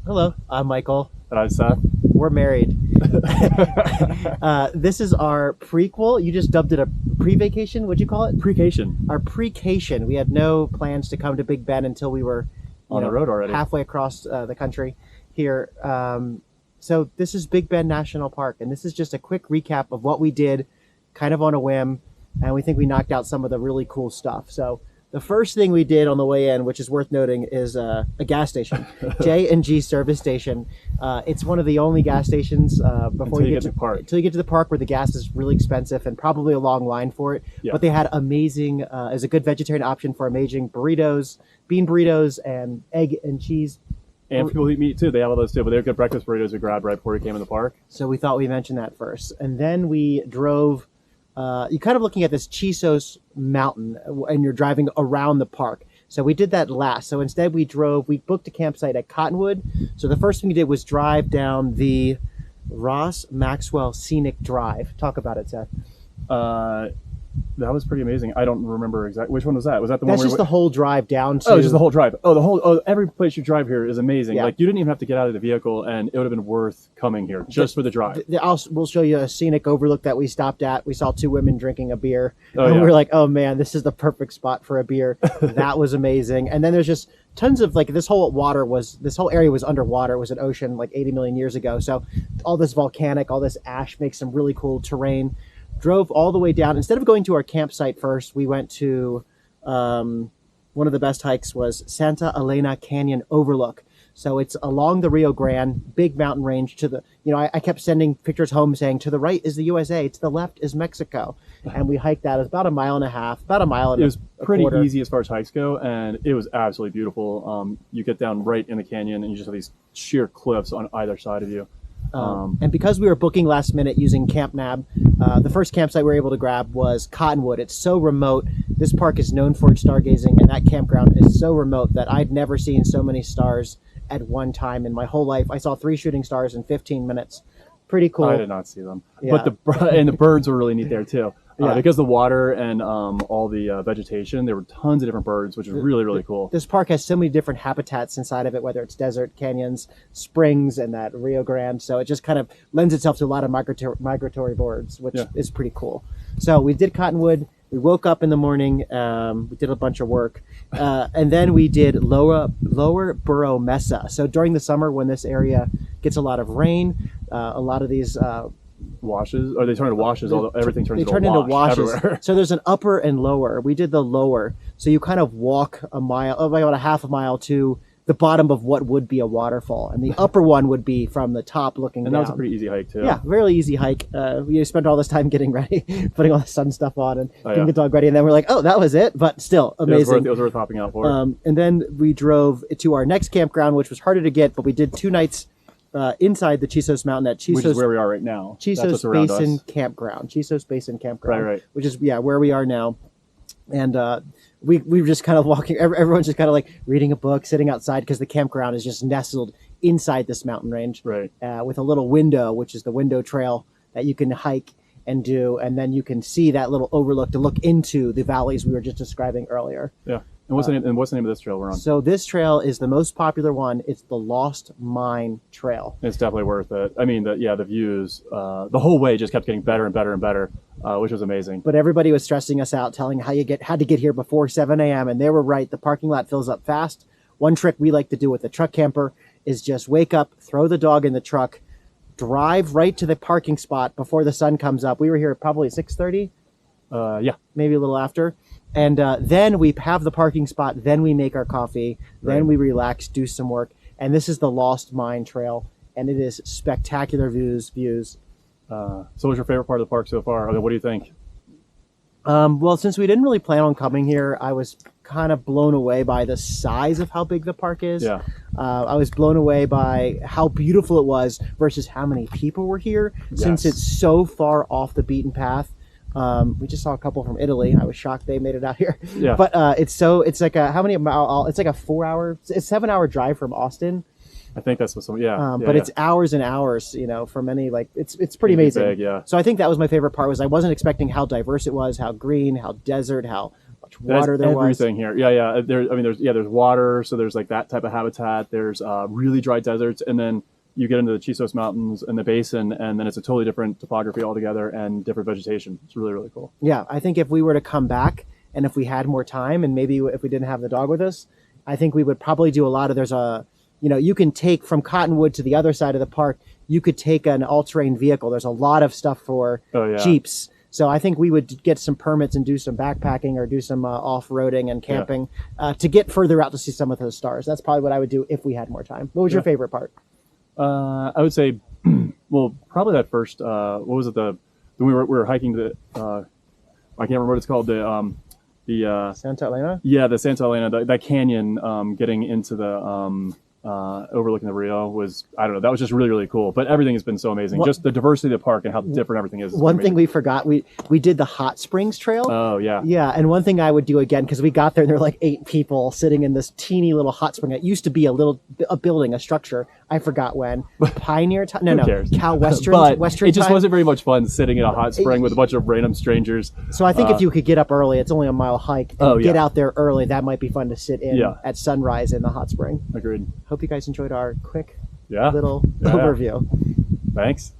Hello, I'm Michael. And I'm Seth. We're married. This is our prequel. You just dubbed it a pre-vacation. What'd you call it? Precation. Our precation. We had no plans to come to Big Bend until we were On the road already. halfway across the country here. So this is Big Bend National Park, and this is just a quick recap of what we did, kind of on a whim, and we think we knocked out some of the really cool stuff. So the first thing we did on the way in, which is worth noting, is a gas station, J&G service station. It's one of the only gas stations before you get to the park. Until you get to the park, where the gas is really expensive and probably a long line for it. Yeah. But they had amazing, as a good vegetarian option for amazing burritos, bean burritos, and egg and cheese. And people who eat meat too. They have all those too, but they're good breakfast burritos we grabbed right before we came in the park. So we thought we'd mention that first, and then we drove. You're kind of looking at this Chisos mountain, and you're driving around the park. So we did that last. So instead we booked a campsite at Cottonwood. So the first thing we did was drive down the Ross Maxwell Scenic Drive. Talk about it, Seth. That was pretty amazing. I don't remember exactly. Which one was that? Was that the one? That's just the whole drive down to... Oh, just the whole drive. Every place you drive here is amazing. Yeah. Like, you didn't even have to get out of the vehicle, and it would have been worth coming here just for the drive. We'll show you a scenic overlook that we stopped at. We saw two women drinking a beer, and we were like, oh man, this is the perfect spot for a beer. That was amazing. And then there's just tons of, like, this whole area was underwater. It was an ocean like 80 million years ago. So all this volcanic, all this ash makes some really cool terrain. Drove all the way down. Instead of going to our campsite first, we went to one of the best hikes was Santa Elena Canyon Overlook. So it's along the Rio Grande, big mountain range. I kept sending pictures home saying, to the right is the USA, to the left is Mexico. And we hiked that. It was about a mile and a half, about a mile and a quarter. It was pretty easy as far as hikes go, and it was absolutely beautiful. You get down right in the canyon, and you just have these sheer cliffs on either side of you. And because we were booking last minute using CampNab, the first campsite we were able to grab was Cottonwood. It's so remote. This park is known for its stargazing, and that campground is so remote that I'd never seen so many stars at one time in my whole life. I saw 3 shooting stars in 15 minutes. Pretty cool. I did not see them. Yeah. But the birds were really neat there too. Because the water and all the vegetation, there were tons of different birds, which is really, really cool. This park has so many different habitats inside of it, whether it's desert, canyons, springs, and that Rio Grande. So it just kind of lends itself to a lot of migratory birds, which is pretty cool. So we did Cottonwood. We woke up in the morning. We did a bunch of work. And then we did Lower Burro Mesa. So during the summer, when this area gets a lot of rain, a lot of these... washes, or they turn into washes. Everything turns into washes. Everywhere. So there's an upper and lower. We did the lower, so you kind of walk a mile, about a half a mile to the bottom of what would be a waterfall, and the upper one would be from the top looking down. And that was a pretty easy hike too. Yeah, really easy hike. We spent all this time getting ready, putting all the sun stuff on, and getting the dog ready, and then we're like, oh, that was it, but still amazing. It was worth hopping out for. And then we drove to our next campground, which was harder to get, but we did 2 nights. Inside the Chisos Mountain at Chisos, which is where we are right now. Chisos Basin Campground. Chisos Basin Campground. Right. Which is where we are now. And we were just kind of walking. Everyone's just kind of like reading a book, sitting outside, because the campground is just nestled inside this mountain range. Right. With a little window, which is the window trail that you can hike and do, and then you can see that little overlook to look into the valleys we were just describing earlier. Yeah. And what's the name of this trail we're on? So this trail is the most popular one. It's the Lost Mine Trail. It's definitely worth it. I mean, the views, the whole way just kept getting better and better and better, which was amazing. But everybody was stressing us out, telling how you had to get here before 7 a.m. And they were right. The parking lot fills up fast. One trick we like to do with the truck camper is just wake up, throw the dog in the truck, drive right to the parking spot before the sun comes up. We were here probably 6:30. Maybe a little after. And then we have the parking spot, then we make our coffee, then we relax, do some work. And this is the Lost Mine Trail, and it is spectacular views. So what's your favorite part of the park so far? What do you think? Well, since we didn't really plan on coming here, I was kind of blown away by the size of how big the park is. Yeah. I was blown away by how beautiful it was versus how many people were here, since it's so far off the beaten path. We just saw a couple from Italy. I was shocked they made it out here. Yeah. But it's like a 7-hour drive from Austin. I think that's what but it's hours and hours, for many, like it's pretty amazing. Big, yeah. So I think that was my favorite part. Was I wasn't expecting how diverse it was, how green, how desert, how much water there was. Everything here. Yeah. There's water. So there's like that type of habitat. There's really dry deserts. And then you get into the Chisos Mountains and the basin, and then it's a totally different topography altogether and different vegetation. It's really, really cool. Yeah. I think if we were to come back and if we had more time and maybe if we didn't have the dog with us, I think we would probably do a lot of, you can take from Cottonwood to the other side of the park, you could take an all-terrain vehicle. There's a lot of stuff for Jeeps. So I think we would get some permits and do some backpacking or do some off-roading and camping to get further out to see some of those stars. That's probably what I would do if we had more time. What was your favorite part? I would say, well, probably that first, what was it? When we were hiking I can't remember what it's called. The Santa Elena? Yeah, the Santa Elena, that canyon, getting into the overlooking the Rio was, I don't know, that was just really, really cool. But everything has been so amazing. Just the diversity of the park and how different everything is. One thing we forgot, we did the hot springs trail. Oh, yeah. Yeah, and one thing I would do again, because we got there and there were like 8 people sitting in this teeny little hot spring. It used to be a building, a structure. I forgot when. Pioneer time? No. Cal Western. But Western it just time? wasn't very much fun sitting in a hot spring with a bunch of random strangers. So I think if you could get up early, it's only a mile hike, and get out there early, that might be fun to sit in at sunrise in the hot spring. Agreed. Hope you guys enjoyed our quick little overview. Thanks.